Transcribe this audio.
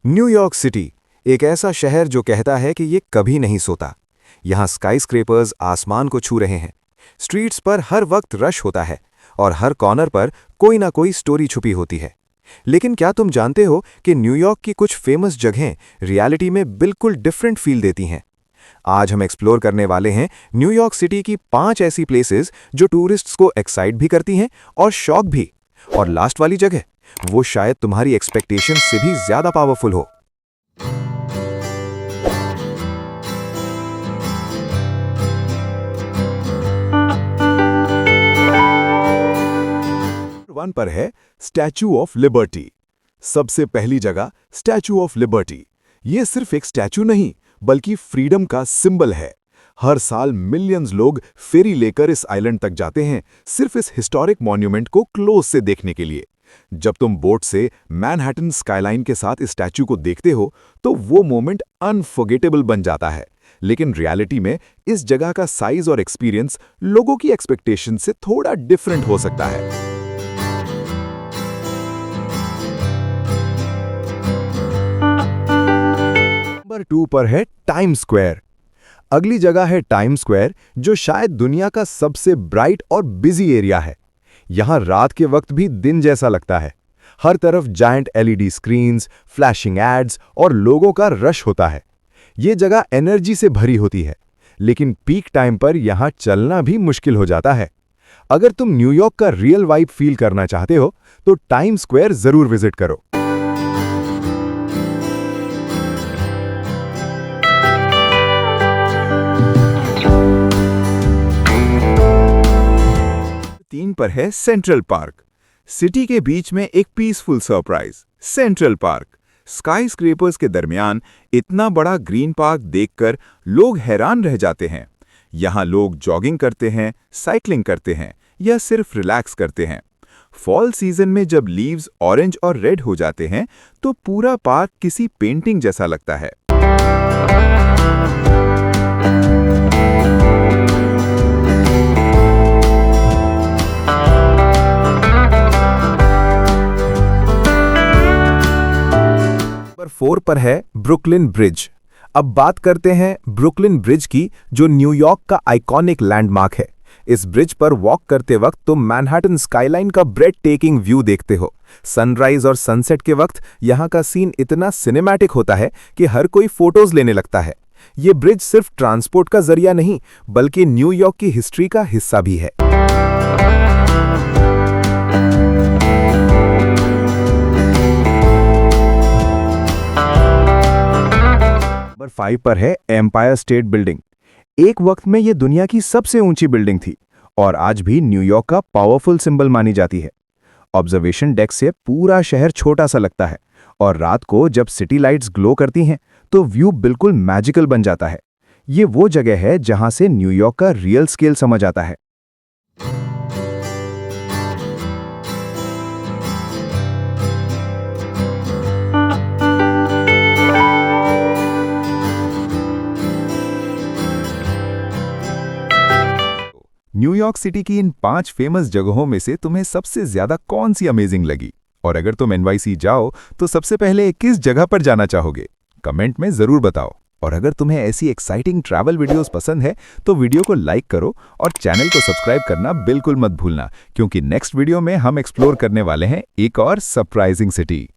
New York city एक ऐसा शहर जो कहता है कि ये कभी नहीं सोता। यहाँ स्काईस्क्रेपर्स आसमान को छू रहे हैं, स्ट्रीट्स पर हर वक्त रश होता है और हर कॉर्नर पर कोई ना कोई स्टोरी छुपी होती है। लेकिन क्या तुम जानते हो कि न्यूयॉर्क की कुछ फेमस जगहें रियलिटी में बिल्कुल डिफरेंट फील देती हैं? आज हम एक्सप्लोर करने वाले हैं न्यूयॉर्क सिटी की 5 ऐसी प्लेसेस जो टूरिस्ट्स को एक्साइट भी करती हैं और शॉक भी। और लास्ट वाली जगह, वो शायद तुम्हारी एक्सपेक्टेशन से भी ज्यादा पावरफुल हो। वन पर है स्टैचू ऑफ लिबर्टी। सबसे पहली जगह स्टैचू ऑफ लिबर्टी। ये सिर्फ एक स्टैचू नहीं बल्कि फ्रीडम का सिंबल है। हर साल मिलियंस लोग फेरी लेकर इस आइलैंड तक जाते हैं, सिर्फ इस हिस्टोरिक मॉन्यूमेंट को क्लोज से देखने के लिए। जब तुम बोट से मैनहट्टन स्काईलाइन के साथ इस स्टैचू को देखते हो तो वो मोमेंट अनफॉरगेटेबल बन जाता है। लेकिन रियलिटी में इस जगह का साइज और एक्सपीरियंस लोगों की एक्सपेक्टेशन से थोड़ा डिफरेंट हो सकता है। नंबर 2 पर है टाइम स्क्वायर। अगली जगह है टाइम स्क्वायर, जो शायद दुनिया का सबसे ब्राइट और बिजी एरिया है। यहां रात के वक्त भी दिन जैसा लगता है। हर तरफ giant LED screens, flashing ads और लोगों का रश होता है। ये जगह एनर्जी से भरी होती है, लेकिन पीक टाइम पर यहां चलना भी मुश्किल हो जाता है। अगर तुम न्यूयॉर्क का रियल वाइब फील करना चाहते हो तो टाइम स्क्वायर जरूर विजिट करो। तीन पर है सेंट्रल पार्क। सिटी के बीच में एक पीसफुल सरप्राइज, सेंट्रल पार्क। स्काईस्क्रेपर्स के दरमियान इतना बड़ा ग्रीन पार्क देखकर लोग हैरान रह जाते हैं। यहाँ लोग जॉगिंग करते हैं, साइकिलिंग करते हैं या सिर्फ रिलैक्स करते हैं। फॉल सीजन में जब लीव्स ऑरेंज और रेड हो जाते हैं तो पूरा पार्क किसी पेंटिंग जैसा लगता है। नंबर 4 पर है ब्रुकलिन ब्रिज। अब बात करते हैं ब्रुकलिन ब्रिज की, जो न्यूयॉर्क का आइकॉनिक लैंडमार्क है। इस ब्रिज पर वॉक करते वक्त तुम मैनहट्टन स्काईलाइन का ब्रेड टेकिंग व्यू देखते हो। सनराइज और सनसेट के वक्त यहाँ का सीन इतना सिनेमैटिक होता है कि हर कोई फोटोज लेने लगता है। ये ब्रिज सिर्फ ट्रांसपोर्ट का जरिया नहीं बल्कि न्यूयॉर्क की हिस्ट्री का हिस्सा भी है। नंबर 5 पर है एम्पायर स्टेट बिल्डिंग। एक वक्त में यह दुनिया की सबसे ऊंची बिल्डिंग थी और आज भी न्यूयॉर्क का पावरफुल सिंबल मानी जाती है। ऑब्जर्वेशन डेक से पूरा शहर छोटा सा लगता है और रात को जब सिटी लाइट्स ग्लो करती हैं तो व्यू बिल्कुल मैजिकल बन जाता है। ये वो जगह है जहां से न्यूयॉर्क का रियल स्केल समझ आता है। न्यूयॉर्क सिटी की इन 5 फेमस जगहों में से तुम्हें सबसे ज्यादा कौन सी अमेजिंग लगी? और अगर तुम एनवाईसी जाओ तो सबसे पहले किस जगह पर जाना चाहोगे? कमेंट में जरूर बताओ। और अगर तुम्हें ऐसी एक्साइटिंग ट्रैवल वीडियोस पसंद है तो वीडियो को लाइक करो और चैनल को सब्सक्राइब करना बिल्कुल मत भूलना, क्योंकि नेक्स्ट वीडियो में हम एक्सप्लोर करने वाले हैं एक और सरप्राइजिंग सिटी।